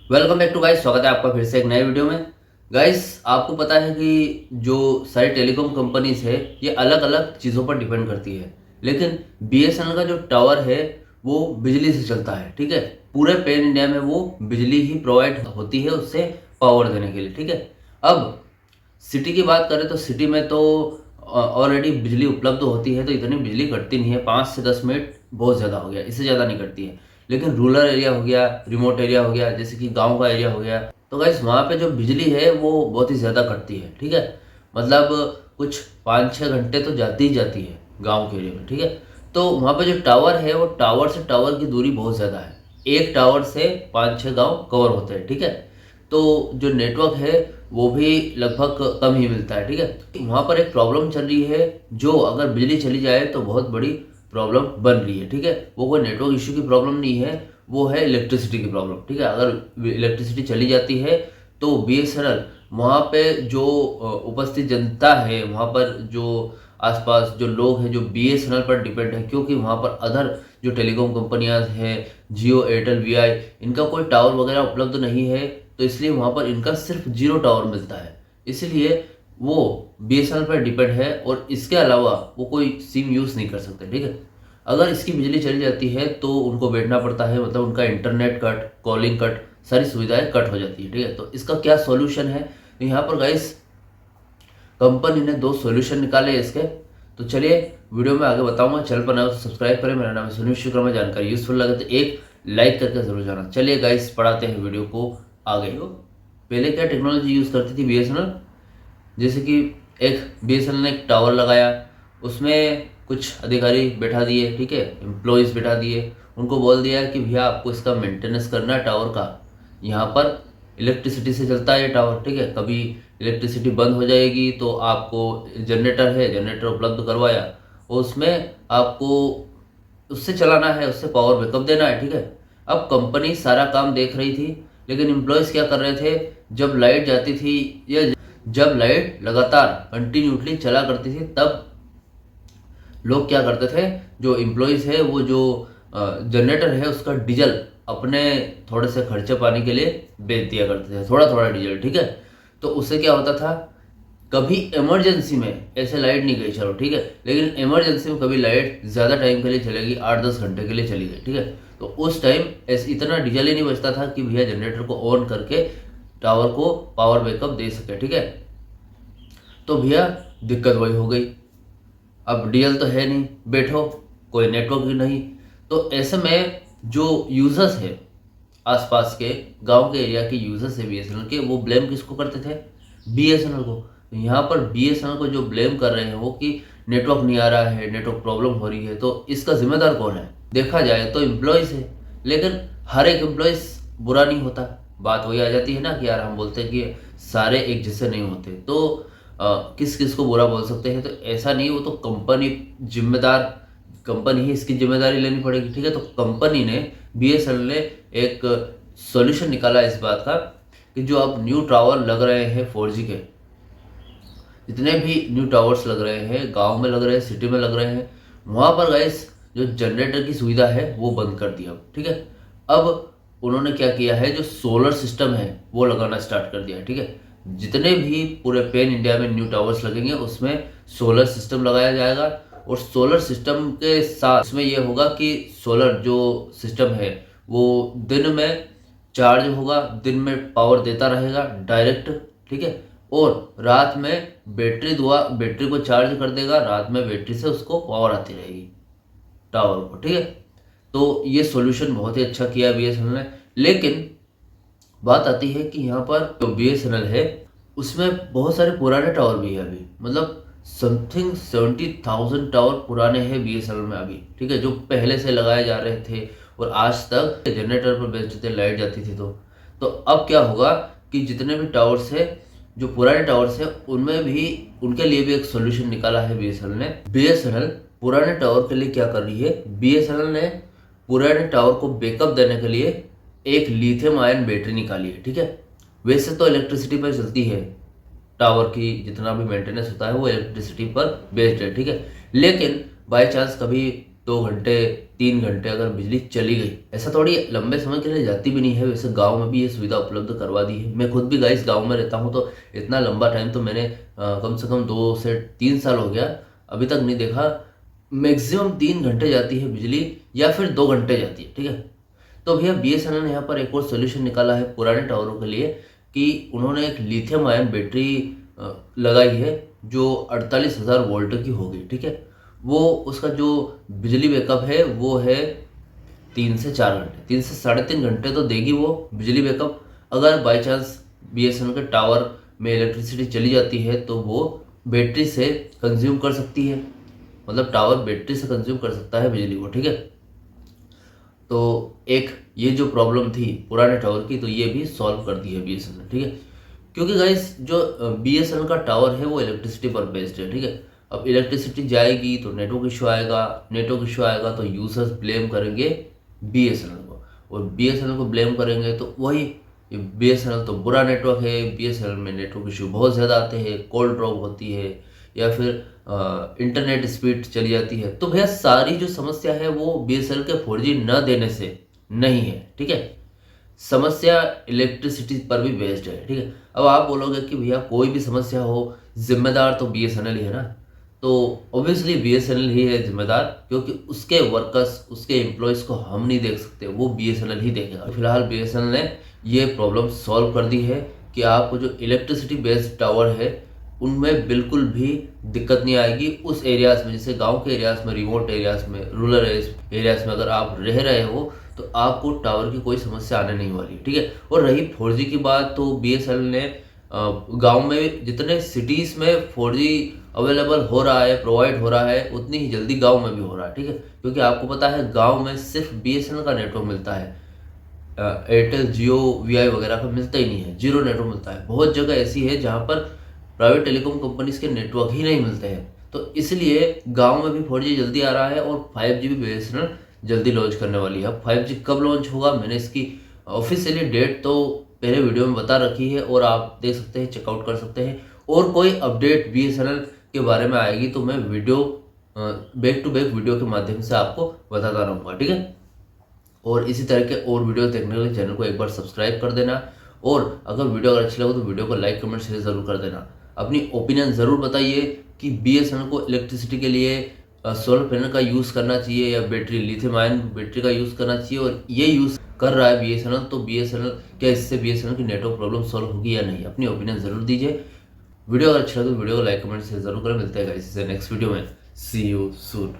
Welcome back to guys. स्वागत है आपका फिर से एक नए वीडियो में। गाइस, आपको पता है कि जो सारी टेलीकॉम कंपनीज है ये अलग अलग चीज़ों पर डिपेंड करती है, लेकिन बीएसएनएल का जो टावर है वो बिजली से चलता है। ठीक है, पूरे पैन इंडिया में वो बिजली ही प्रोवाइड होती है उससे पावर देने के लिए। ठीक है, अब सिटी की बात करें तो सिटी में तो ऑलरेडी बिजली उपलब्ध होती है, तो इतनी बिजली कटती नहीं है। 5 से 10 मिनट बहुत ज़्यादा हो गया, इससे ज़्यादा नहीं कटती है। लेकिन रूरल एरिया हो गया, रिमोट एरिया हो गया, जैसे कि गांव का एरिया हो गया, तो गाइस वहाँ पे जो बिजली है वो बहुत ही ज़्यादा कटती है। ठीक है, मतलब कुछ 5-6 घंटे तो जाती ही जाती है गाँव के एरिया में। ठीक है, तो वहाँ पे जो टावर है वो टावर से टावर की दूरी बहुत ज़्यादा है। एक टावर से 5-6 गाँव कवर होते हैं। ठीक है, तो जो नेटवर्क है वो भी लगभग कम ही मिलता है। ठीक है, वहाँ पर एक प्रॉब्लम चल रही है, जो अगर बिजली चली जाए तो बहुत बड़ी प्रॉब्लम बन रही है। ठीक है, वो कोई नेटवर्क इश्यू की प्रॉब्लम नहीं है, वो है इलेक्ट्रिसिटी की प्रॉब्लम। ठीक है, अगर इलेक्ट्रिसिटी चली जाती है तो बीएसएनएल वहाँ पे जो उपस्थित जनता है, वहाँ पर जो आसपास जो लोग हैं जो बीएसएनएल पर डिपेंड है, क्योंकि वहाँ पर अदर जो टेलीकॉम कंपनियां हैं, जियो, एयरटेल, वीआई, इनका कोई टावर वगैरह उपलब्ध नहीं है, तो इसलिए वहाँ पर इनका सिर्फ जीरो टावर मिलता है। इसलिए वो बीएसएनएल पर डिपेंड है और इसके अलावा वो कोई सिम यूज़ नहीं कर सकते। ठीक है, अगर इसकी बिजली चली जाती है तो उनको बैठना पड़ता है, मतलब उनका इंटरनेट कट, कॉलिंग कट, सारी सुविधाएं कट हो जाती है। ठीक है, तो इसका क्या सॉल्यूशन है? तो यहाँ पर गाइस कंपनी ने 2 सॉल्यूशन निकाले इसके। तो चलिए वीडियो में आगे बताऊंगा। चैनल पर नए हो तो सब्सक्राइब करें। मेरा नाम है सुनील शुक्ला। में जानकारी यूजफुल लगे तो एक लाइक करके जरूर जाना। चलिए गाइस पढ़ाते हैं वीडियो को आगे। पहले क्या टेक्नोलॉजी यूज़ करती थी बीएसएनएल, जैसे कि एक बीएसएनएल ने एक टावर लगाया, उसमें कुछ अधिकारी बैठा दिए। ठीक है, एम्प्लॉयज़ बैठा दिए, उनको बोल दिया कि भैया आपको इसका मेंटेनेंस करना है टावर का। यहाँ पर इलेक्ट्रिसिटी से चलता है ये टावर। ठीक है, कभी इलेक्ट्रिसिटी बंद हो जाएगी तो आपको जनरेटर है, जनरेटर उपलब्ध करवाया, और उसमें आपको उससे चलाना है, उससे पावर बैकअप देना है। ठीक है, अब कंपनी सारा काम देख रही थी, लेकिन एम्प्लॉयज़ क्या कर रहे थे, जब लाइट जाती थी या जब लाइट लगातार कंटिन्यूटली चला करती थी तब लोग क्या करते थे, जो एम्प्लॉयज़ है वो जो जनरेटर है उसका डीजल अपने थोड़े से खर्चे पाने के लिए बेच दिया करते थे, थोड़ा थोड़ा डीजल। ठीक है, तो उससे क्या होता था, कभी इमरजेंसी में ऐसे लाइट नहीं गई, चलो ठीक है, लेकिन इमरजेंसी में कभी लाइट ज़्यादा टाइम के लिए चलेगी, 8-10 घंटे के लिए चली गई। ठीक है, तो उस टाइम ऐसे इतना डीजल ही नहीं बचता था कि भैया जनरेटर को ऑन करके टावर को पावर बैकअप दे सके। ठीक है, तो भैया दिक्कत वही हो गई, अब डीएल तो है नहीं, बैठो, कोई नेटवर्क भी नहीं। तो ऐसे में जो यूजर्स है, आसपास के गांव के एरिया के यूजर्स है बीएसएनएल के, वो ब्लेम किसको करते थे? बीएसएनएल को। तो यहाँ पर बीएसएनएल को जो ब्लेम कर रहे हैं वो कि नेटवर्क नहीं आ रहा है, नेटवर्क प्रॉब्लम हो रही है, तो इसका जिम्मेदार कौन है? देखा जाए तो एम्प्लॉयज़ है, लेकिन हर एक एम्प्लॉयज़ बुरा नहीं होता। बात वही आ जाती है ना कि यार हम बोलते हैं कि सारे एक जैसे नहीं होते, तो किस किस को बुरा बोल सकते हैं? तो ऐसा नहीं, वो तो कंपनी जिम्मेदार, कंपनी ही इसकी जिम्मेदारी लेनी पड़ेगी। ठीक है, तो कंपनी ने, बीएसएनएल ने एक सॉल्यूशन निकाला इस बात का कि जो अब न्यू टावर लग रहे हैं 4G के, जितने भी न्यू टावर्स लग रहे हैं, गांव में लग रहे हैं, सिटी में लग रहे हैं, वहाँ पर गाइस जो जनरेटर की सुविधा है वो बंद कर दिया। ठीक है, अब उन्होंने क्या किया है, जो सोलर सिस्टम है वो लगाना स्टार्ट कर दिया है। ठीक है, जितने भी पूरे पैन इंडिया में न्यू टावर्स लगेंगे उसमें सोलर सिस्टम लगाया जाएगा, और सोलर सिस्टम के साथ इसमें यह होगा कि सोलर जो सिस्टम है वो दिन में चार्ज होगा, दिन में पावर देता रहेगा डायरेक्ट। ठीक है, और रात में बैटरी को चार्ज कर देगा, रात में बैटरी से उसको पावर आती रहेगी टावर को। ठीक है, तो ये सॉल्यूशन बहुत ही अच्छा किया बीएसएनएल ने। लेकिन बात आती है कि यहाँ पर जो बीएसएनएल है उसमें बहुत सारे पुराने टावर भी है अभी, मतलब समथिंग 70,000 टावर पुराने हैं बीएसएनएल में अभी। ठीक है, जो पहले से लगाए जा रहे थे और आज तक जनरेटर पर बेचते थे, लाइट जाती थी। तो अब क्या होगा कि जितने भी टावर्स है, जो पुराने टावर्स है, उनमें भी, उनके लिए भी एक सोल्यूशन निकाला है बीएसएनएल ने। बीएसएनएल पुराने टावर के लिए क्या कर रही है, बीएसएनएल ने पुराने टावर को बैकअप देने के लिए एक लिथियम आयन बैटरी निकाली है। ठीक है, वैसे तो इलेक्ट्रिसिटी पर चलती है, टावर की जितना भी मेंटेनेंस होता है वो इलेक्ट्रिसिटी पर बेस्ड है। ठीक है, लेकिन बाय चांस कभी 2 घंटे 3 घंटे अगर बिजली चली गई, ऐसा थोड़ी लंबे समय के लिए जाती भी नहीं है। वैसे गांव में भी ये सुविधा उपलब्ध करवा दी है। मैं खुद भी गाइस गांव में रहता हूँ, तो इतना लंबा टाइम तो मैंने कम से कम 2 से 3 साल हो गया, अभी तक नहीं देखा। मैक्सिमम 3 घंटे जाती है बिजली या फिर 2 घंटे जाती है, ठीक है। तो भैया BSNL ने यहाँ पर एक और सोल्यूशन निकाला है पुराने टावरों के लिए कि उन्होंने एक लिथियम आयन बैटरी लगाई है जो 48,000 वोल्ट की होगी, ठीक है। वो उसका जो बिजली बैकअप है वो है 3 से 4 घंटे, 3 से 3.5 घंटे तो देगी वो बिजली बैकअप। अगर बाई चांस BSNL के टावर में इलेक्ट्रिसिटी चली जाती है तो वो बैटरी से कंज्यूम कर सकती है, मतलब टावर बैटरी से कंज्यूम कर सकता है बिजली को, ठीक है। तो एक ये जो प्रॉब्लम थी पुराने टावर की, तो ये भी सॉल्व कर दी है BSNL, ठीक है। क्योंकि गाइस जो BSNL का टावर है वो इलेक्ट्रिसिटी पर बेस्ड है, ठीक है। अब इलेक्ट्रिसिटी जाएगी तो नेटवर्क इशू आएगा, नेटवर्क इशू आएगा तो यूजर्स ब्लेम करेंगे BSNL को, और BSNL को ब्लेम करेंगे तो वही BSNL तो बुरा नेटवर्क है, BSNL में नेटवर्क इशू बहुत ज़्यादा आते हैं, कॉल ड्रॉप होती है या फिर इंटरनेट स्पीड चली जाती है। तो भैया सारी जो समस्या है वो BSNL के 4G न देने से नहीं है, ठीक है। समस्या इलेक्ट्रिसिटी पर भी बेस्ड है, ठीक है। अब आप बोलोगे कि भैया कोई भी समस्या हो जिम्मेदार तो BSNL ही है ना, तो ऑब्वियसली BSNL ही है जिम्मेदार, क्योंकि उसके वर्कर्स उसके एम्प्लॉयज को हम नहीं देख सकते, वो BSNL ही देखेगा। फिलहाल BSNL ने ये प्रॉब्लम सॉल्व कर दी है कि आपको जो इलेक्ट्रिसिटी बेस्ड टावर है उनमें बिल्कुल भी दिक्कत नहीं आएगी। उस एरियाज में, जैसे गांव के एरियाज में, रिमोट एरियाज में, रूरल एरियाज में अगर आप रह रहे हो तो आपको टावर की कोई समस्या आने नहीं वाली, ठीक है। और रही 4G की बात, तो BSNL ने गांव में जितने सिटीज़ में 4G अवेलेबल हो रहा है, प्रोवाइड हो रहा है, उतनी ही जल्दी गांव में भी हो रहा है, ठीक है। क्योंकि आपको पता है गांव में सिर्फ BSNL का नेटवर्क मिलता है, एयरटेल जियो VI वगैरह का मिलता ही नहीं है, जीरो नेटवर्क मिलता है। बहुत जगह ऐसी है जहाँ पर प्राइवेट टेलीकॉम कंपनीज के नेटवर्क ही नहीं मिलते हैं, तो इसलिए गांव में भी 4G जल्दी आ रहा है और 5G भी BSNL जल्दी लॉन्च करने वाली है। अब 5G कब लॉन्च होगा, मैंने इसकी ऑफिशियली डेट तो पहले वीडियो में बता रखी है और आप देख सकते हैं, चेकआउट कर सकते हैं। और कोई अपडेट BSNL के बारे में आएगी तो मैं video back to back video के माध्यम से आपको बताता रहूँगा, ठीक है। और इसी तरह के और वीडियो देखने के लिए चैनल को एक बार सब्सक्राइब कर देना, और अगर वीडियो अगर अच्छी लगे तो वीडियो को लाइक कमेंट शेयर जरूर कर देना। अपनी ओपिनियन ज़रूर बताइए कि BSNL को इलेक्ट्रिसिटी के लिए सोलर पैनल का यूज़ करना चाहिए या बैटरी लिथियम आयन बैटरी का यूज़ करना चाहिए, और ये यूज़ कर रहा है BSNL, तो BSNL क्या इससे BSNL की नेटवर्क प्रॉब्लम सॉल्व होगी या नहीं, अपनी ओपिनियन ज़रूर दीजिए। वीडियो अगर अच्छा लगे तो वीडियो को लाइक कमेंट शेयर जरूर करें। मिलते हैं गाइस नेक्स्ट वीडियो में, सी यू सून।